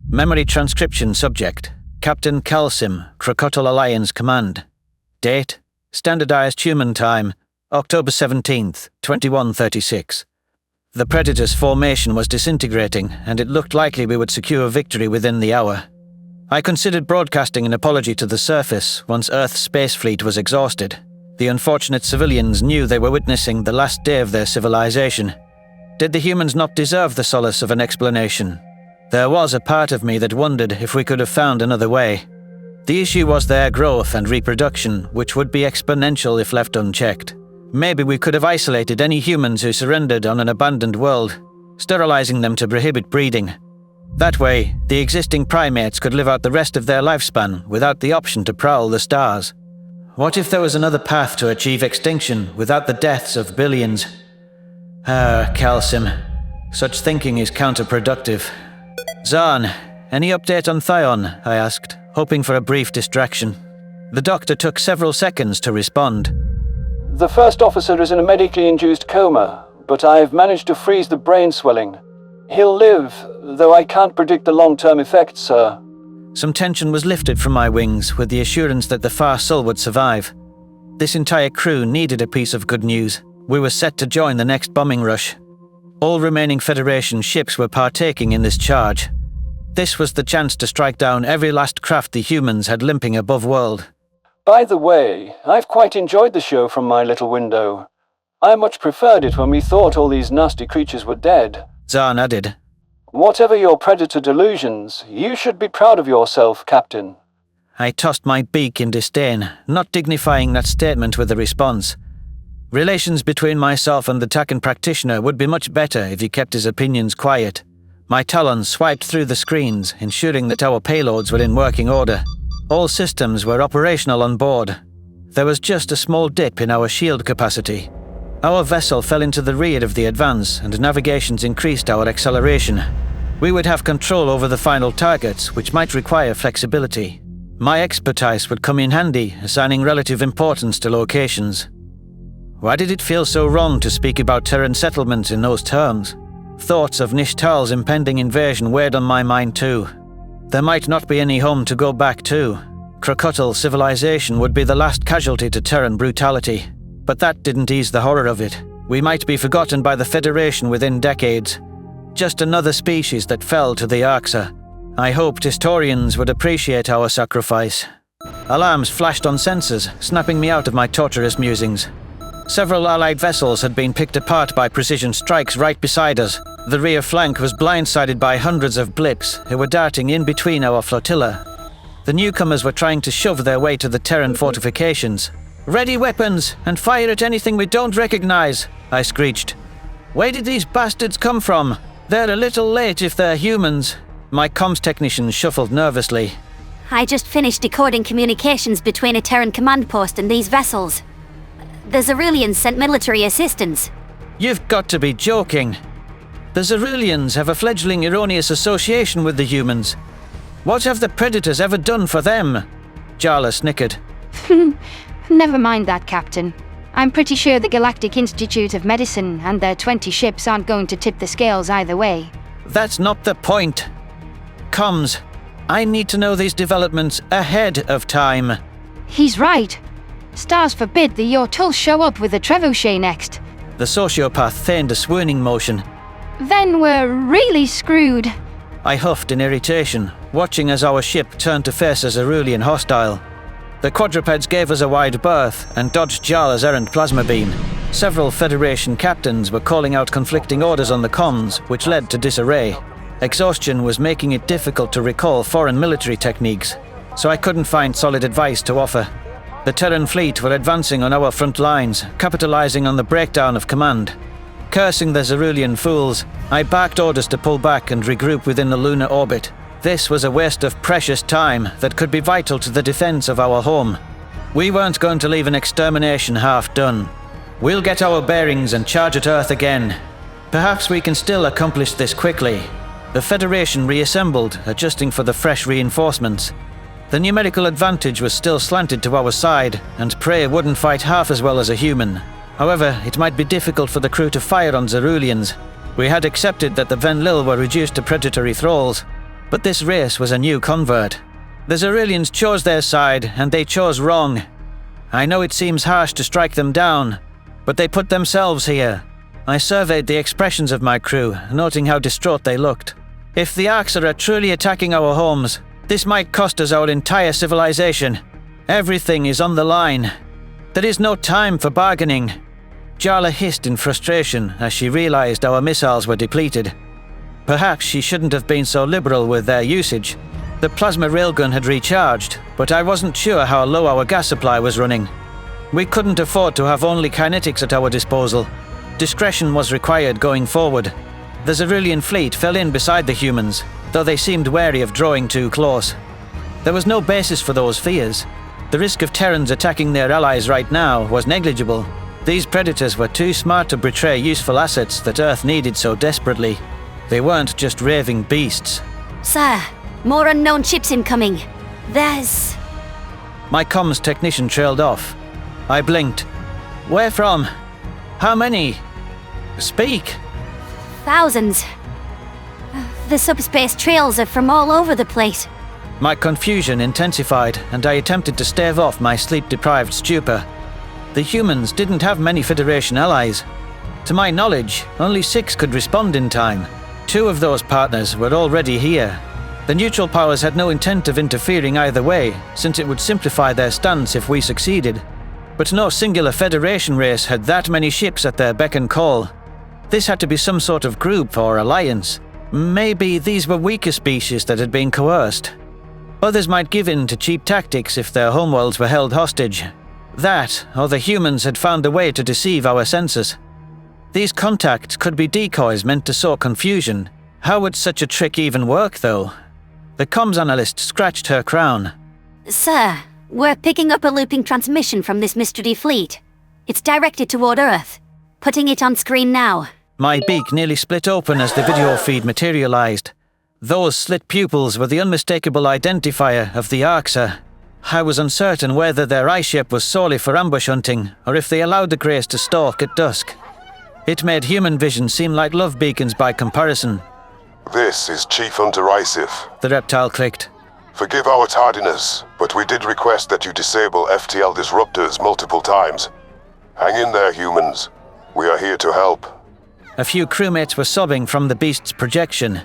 Memory transcription subject. Captain Calsim, Crocodile Alliance Command. Date. Standardized human time. October 17th, 2136. The Predator's formation was disintegrating, and it looked likely we would secure victory within the hour. I considered broadcasting an apology to the surface once Earth's space fleet was exhausted. The unfortunate civilians knew they were witnessing the last day of their civilization. Did the humans not deserve the solace of an explanation? There was a part of me that wondered if we could have found another way. The issue was their growth and reproduction, which would be exponential if left unchecked. Maybe we could have isolated any humans who surrendered on an abandoned world, sterilizing them to prohibit breeding. That way, the existing primates could live out the rest of their lifespan without the option to prowl the stars. What if there was another path to achieve extinction without the deaths of billions? Calsim. Such thinking is counterproductive. Zahn, any update on Thion? I asked, hoping for a brief distraction. The doctor took several seconds to respond. The first officer is in a medically induced coma, but I've managed to freeze the brain swelling. He'll live, though I can't predict the long-term effects, sir. Some tension was lifted from my wings with the assurance that the far soul would survive. This entire crew needed a piece of good news. We were set to join the next bombing rush. All remaining Federation ships were partaking in this charge. This was the chance to strike down every last craft the humans had limping above world. By the way, I've quite enjoyed the show from my little window. I much preferred it when we thought all these nasty creatures were dead. Zahn added. Whatever your predator delusions, you should be proud of yourself, Captain. I tossed my beak in disdain, not dignifying that statement with a response. Relations between myself and the Takan practitioner would be much better if he kept his opinions quiet. My talons swiped through the screens, ensuring that our payloads were in working order. All systems were operational on board. There was just a small dip in our shield capacity. Our vessel fell into the rear of the advance, and navigations increased our acceleration. We would have control over the final targets, which might require flexibility. My expertise would come in handy, assigning relative importance to locations. Why did it feel so wrong to speak about Terran settlements in those terms? Thoughts of Nishtal's impending invasion weighed on my mind too. There might not be any home to go back to. Crocodile civilization would be the last casualty to Terran brutality. But that didn't ease the horror of it. We might be forgotten by the Federation within decades. Just another species that fell to the arxur. I hoped historians would appreciate our sacrifice. Alarms flashed on sensors, snapping me out of my torturous musings. Several Allied vessels had been picked apart by precision strikes right beside us. The rear flank was blindsided by hundreds of blips who were darting in between our flotilla. The newcomers were trying to shove their way to the Terran fortifications. "Ready weapons, and fire at anything we don't recognize," I screeched. "Where did these bastards come from? They're a little late if they're humans." My comms technician shuffled nervously. I just finished decoding communications between a Terran command post and these vessels. The Xyrillians sent military assistance. You've got to be joking. The Xyrillians have a fledgling erroneous association with the humans. What have the Predators ever done for them? Jarla snickered. Never mind that, Captain. I'm pretty sure the Galactic Institute of Medicine and their 20 ships aren't going to tip the scales either way. That's not the point. Comms. I need to know these developments ahead of time. He's right. Stars forbid the Yortul show up with a trebuchet next. The sociopath feigned a swooning motion. Then we're really screwed. I huffed in irritation, watching as our ship turned to face a Xyrillian hostile. The quadrupeds gave us a wide berth and dodged Jarla's errant plasma beam. Several Federation captains were calling out conflicting orders on the comms, which led to disarray. Exhaustion was making it difficult to recall foreign military techniques, so I couldn't find solid advice to offer. The Terran fleet were advancing on our front lines, capitalizing on the breakdown of command. Cursing the Xyrillian fools, I barked orders to pull back and regroup within the lunar orbit. This was a waste of precious time that could be vital to the defense of our home. We weren't going to leave an extermination half done. We'll get our bearings and charge at Earth again. Perhaps we can still accomplish this quickly. The Federation reassembled, adjusting for the fresh reinforcements. The numerical advantage was still slanted to our side, and prey wouldn't fight half as well as a human. However, it might be difficult for the crew to fire on Xyrillians. We had accepted that the Venlil were reduced to predatory thralls. But this race was a new convert. The Xyrillians chose their side, and they chose wrong. I know it seems harsh to strike them down, but they put themselves here. I surveyed the expressions of my crew, noting how distraught they looked. If the arxur are truly attacking our homes, this might cost us our entire civilization. Everything is on the line. There is no time for bargaining. Jarla hissed in frustration as she realized our missiles were depleted. Perhaps she shouldn't have been so liberal with their usage. The plasma railgun had recharged, but I wasn't sure how low our gas supply was running. We couldn't afford to have only kinetics at our disposal. Discretion was required going forward. The Xyrillian fleet fell in beside the humans, though they seemed wary of drawing too close. There was no basis for those fears. The risk of Terrans attacking their allies right now was negligible. These predators were too smart to betray useful assets that Earth needed so desperately. They weren't just raving beasts. Sir, more unknown ships incoming. There's... My comms technician trailed off. I blinked. Where from? How many? Speak! Thousands. The subspace trails are from all over the place. My confusion intensified, and I attempted to stave off my sleep-deprived stupor. The humans didn't have many Federation allies. To my knowledge, only 6 could respond in time. 2 of those partners were already here. The neutral powers had no intent of interfering either way, since it would simplify their stance if we succeeded. But no singular Federation race had that many ships at their beck and call. This had to be some sort of group or alliance. Maybe these were weaker species that had been coerced. Others might give in to cheap tactics if their homeworlds were held hostage. That, or the humans had found a way to deceive our senses. These contacts could be decoys meant to sow confusion. How would such a trick even work, though? The comms analyst scratched her crown. Sir, we're picking up a looping transmission from this mystery fleet. It's directed toward Earth. Putting it on screen now. My beak nearly split open as the video feed materialized. Those slit pupils were the unmistakable identifier of the arxur. I was uncertain whether their eye shape was solely for ambush hunting, or if they allowed the Greys to stalk at dusk. It made human vision seem like love beacons by comparison. This is Chief Hunter Isif. The reptile clicked. Forgive our tardiness, but we did request that you disable FTL disruptors multiple times. Hang in there, humans. We are here to help. A few crewmates were sobbing from the beast's projection.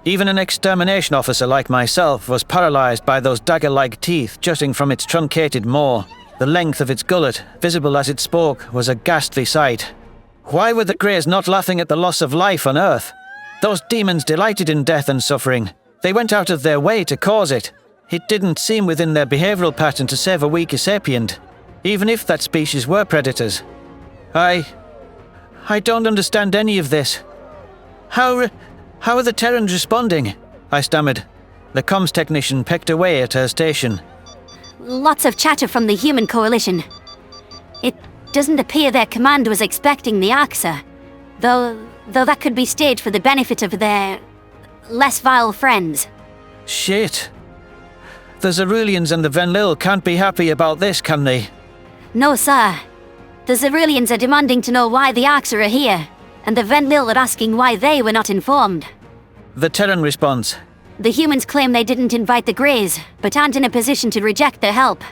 Even an extermination officer like myself was paralyzed by those dagger-like teeth jutting from its truncated maw. The length of its gullet, visible as it spoke, was a ghastly sight. Why were the Greys not laughing at the loss of life on Earth? Those demons delighted in death and suffering. They went out of their way to cause it. It didn't seem within their behavioral pattern to save a weaker sapient, even if that species were predators. I don't understand any of this. How are the Terrans responding? I stammered. The comms technician pecked away at her station. Lots of chatter from the human coalition. It doesn't appear their command was expecting the arxur, though that could be staged for the benefit of their less vile friends. Shit. The Xyrillians and the Venlil can't be happy about this, can they? No, sir. The Xyrillians are demanding to know why the arxur are here, and the Venlil are asking why they were not informed. The Terran response. The humans claim they didn't invite the Greys, but aren't in a position to reject their help.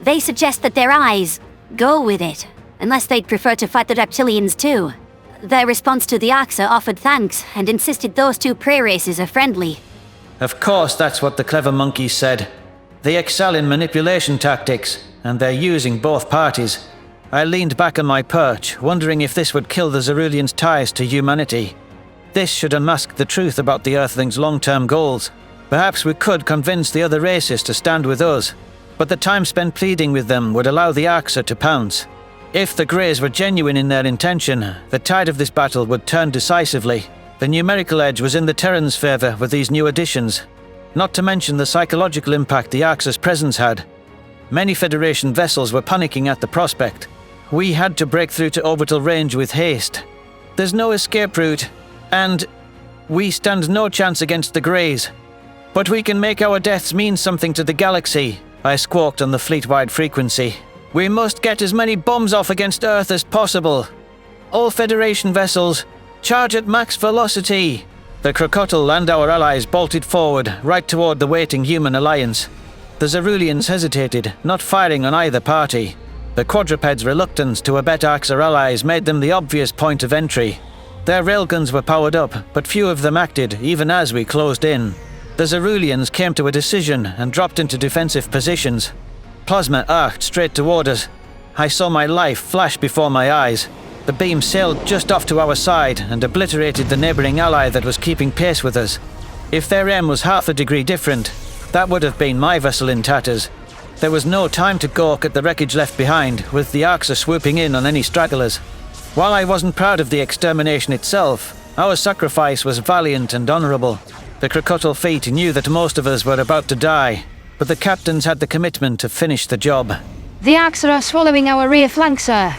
They suggest that their eyes go with it, unless they'd prefer to fight the reptilians too. Their response to the arxur offered thanks and insisted those 2 prey races are friendly. Of course, that's what the clever monkeys said. They excel in manipulation tactics, and they're using both parties. I leaned back on my perch, wondering if this would kill the Xyrillians' ties to humanity. This should unmask the truth about the Earthlings' long-term goals. Perhaps we could convince the other races to stand with us, but the time spent pleading with them would allow the arxur to pounce. If the Greys were genuine in their intention, the tide of this battle would turn decisively. The numerical edge was in the Terrans' favor with these new additions, not to mention the psychological impact the arxur's presence had. Many Federation vessels were panicking at the prospect. We had to break through to orbital range with haste. There's no escape route, and we stand no chance against the Greys. But we can make our deaths mean something to the galaxy, I squawked on the fleet-wide frequency. We must get as many bombs off against Earth as possible. All Federation vessels, charge at max velocity. The Crocodile and our allies bolted forward, right toward the waiting human alliance. The Zeruleans hesitated, not firing on either party. The quadrupeds' reluctance to abet arxur allies made them the obvious point of entry. Their railguns were powered up, but few of them acted, even as we closed in. The Zeruleans came to a decision and dropped into defensive positions. Plasma arced straight toward us. I saw my life flash before my eyes. The beam sailed just off to our side and obliterated the neighboring ally that was keeping pace with us. If their aim was half a degree different, that would have been my vessel in tatters. There was no time to gawk at the wreckage left behind, with the arxur swooping in on any stragglers. While I wasn't proud of the extermination itself, our sacrifice was valiant and honourable. The Crocodile fleet knew that most of us were about to die, but the captains had the commitment to finish the job. The arxur are swallowing our rear flank, sir.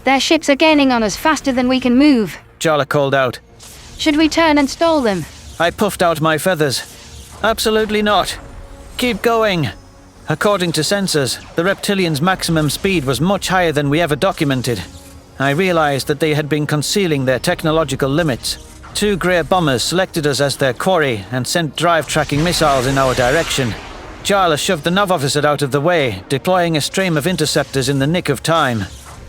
Their ships are gaining on us faster than we can move. Jala called out. Should we turn and stall them? I puffed out my feathers. Absolutely not. Keep going. According to sensors, the reptilians' maximum speed was much higher than we ever documented. I realized that they had been concealing their technological limits. 2 grey bombers selected us as their quarry and sent drive-tracking missiles in our direction. Jala shoved the nav officer out of the way, deploying a stream of interceptors in the nick of time.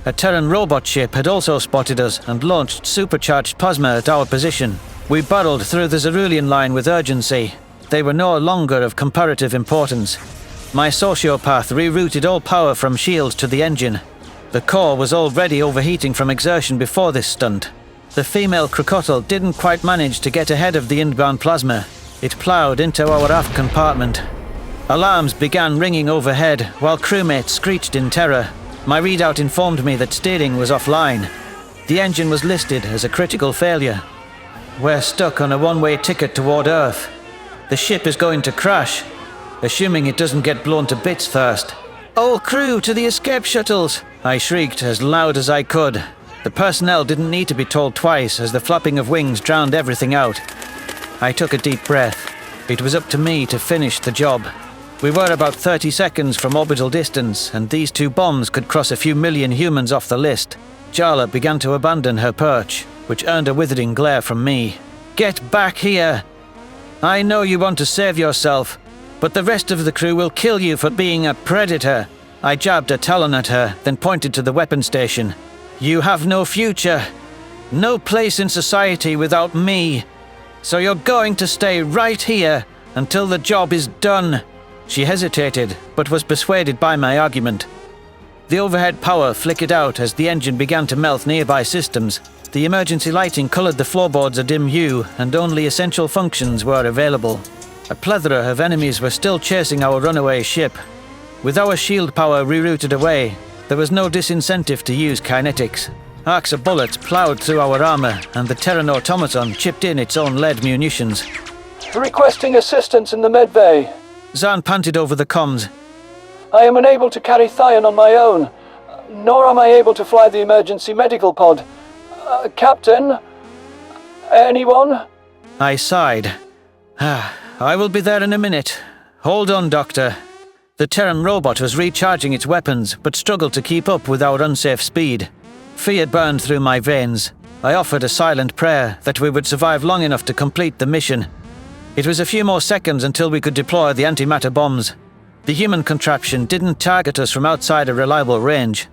A Terran robot ship had also spotted us and launched supercharged plasma at our position. We barreled through the Zerulean line with urgency. They were no longer of comparative importance. My sociopath rerouted all power from shields to the engine. The core was already overheating from exertion before this stunt. The female Crocodile didn't quite manage to get ahead of the inbound plasma. It ploughed into our aft compartment. Alarms began ringing overhead, while crewmates screeched in terror. My readout informed me that steering was offline. The engine was listed as a critical failure. We're stuck on a one-way ticket toward Earth. The ship is going to crash, assuming it doesn't get blown to bits first. All crew to the escape shuttles! I shrieked as loud as I could. The personnel didn't need to be told twice, as the flapping of wings drowned everything out. I took a deep breath. It was up to me to finish the job. We were about 30 seconds from orbital distance, and these 2 bombs could cross a few million humans off the list. Jala began to abandon her perch, which earned a withering glare from me. Get back here! I know you want to save yourself, but the rest of the crew will kill you for being a predator. I jabbed a talon at her, then pointed to the weapon station. You have no future. No place in society without me. So you're going to stay right here until the job is done. She hesitated, but was persuaded by my argument. The overhead power flickered out as the engine began to melt nearby systems. The emergency lighting colored the floorboards a dim hue, and only essential functions were available. A plethora of enemies were still chasing our runaway ship. With our shield power rerouted away, there was no disincentive to use kinetics. Arxur bullets ploughed through our armor, and the Terran automaton chipped in its own lead munitions. Requesting assistance in the medbay. Zahn panted over the comms. I am unable to carry Thion on my own, nor am I able to fly the emergency medical pod. Captain? Anyone? I sighed. I will be there in a minute. Hold on, Doctor. The Terran robot was recharging its weapons, but struggled to keep up with our unsafe speed. Fear burned through my veins. I offered a silent prayer that we would survive long enough to complete the mission. It was a few more seconds until we could deploy the antimatter bombs. The human contraption didn't target us from outside a reliable range.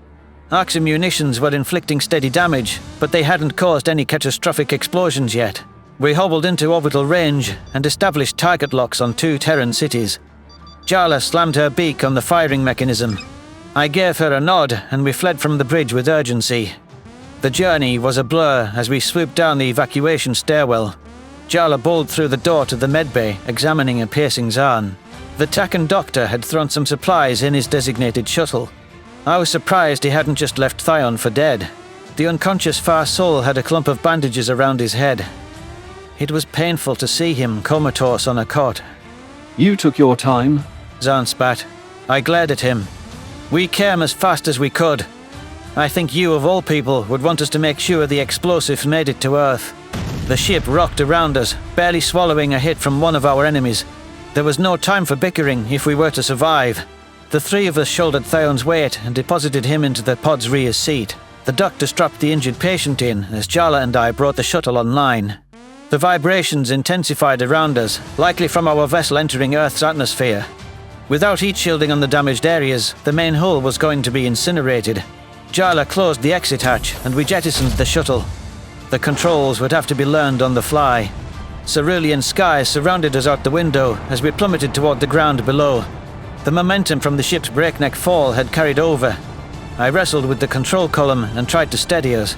Arxur munitions were inflicting steady damage, but they hadn't caused any catastrophic explosions yet. We hobbled into orbital range and established target locks on 2 Terran cities. Jala slammed her beak on the firing mechanism. I gave her a nod, and we fled from the bridge with urgency. The journey was a blur as we swooped down the evacuation stairwell. Jala bowled through the door to the medbay, examining and pacing Zahn. The Takan doctor had thrown some supplies in his designated shuttle. I was surprised he hadn't just left Thion for dead. The unconscious Far Soul had a clump of bandages around his head. It was painful to see him comatose on a cot. You took your time. Zahn spat. I glared at him. We came as fast as we could. I think you, of all people, would want us to make sure the explosives made it to Earth. The ship rocked around us, barely swallowing a hit from one of our enemies. There was no time for bickering if we were to survive. The 3 of us shouldered Thion's weight and deposited him into the pod's rear seat. The doctor strapped the injured patient in as Jala and I brought the shuttle online. The vibrations intensified around us, likely from our vessel entering Earth's atmosphere. Without heat shielding on the damaged areas, the main hull was going to be incinerated. Jarla closed the exit hatch and we jettisoned the shuttle. The controls would have to be learned on the fly. Cerulean skies surrounded us out the window as we plummeted toward the ground below. The momentum from the ship's breakneck fall had carried over. I wrestled with the control column and tried to steady us.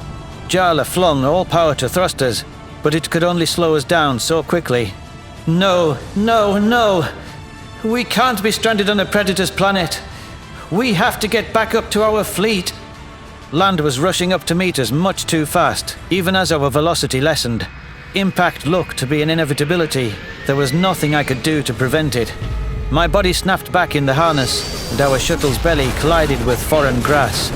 Jarla flung all power to thrusters, but it could only slow us down so quickly. No, no, no! We can't be stranded on a Predator's planet. We have to get back up to our fleet. Land was rushing up to meet us much too fast, even as our velocity lessened. Impact looked to be an inevitability. There was nothing I could do to prevent it. My body snapped back in the harness, and our shuttle's belly collided with foreign grass.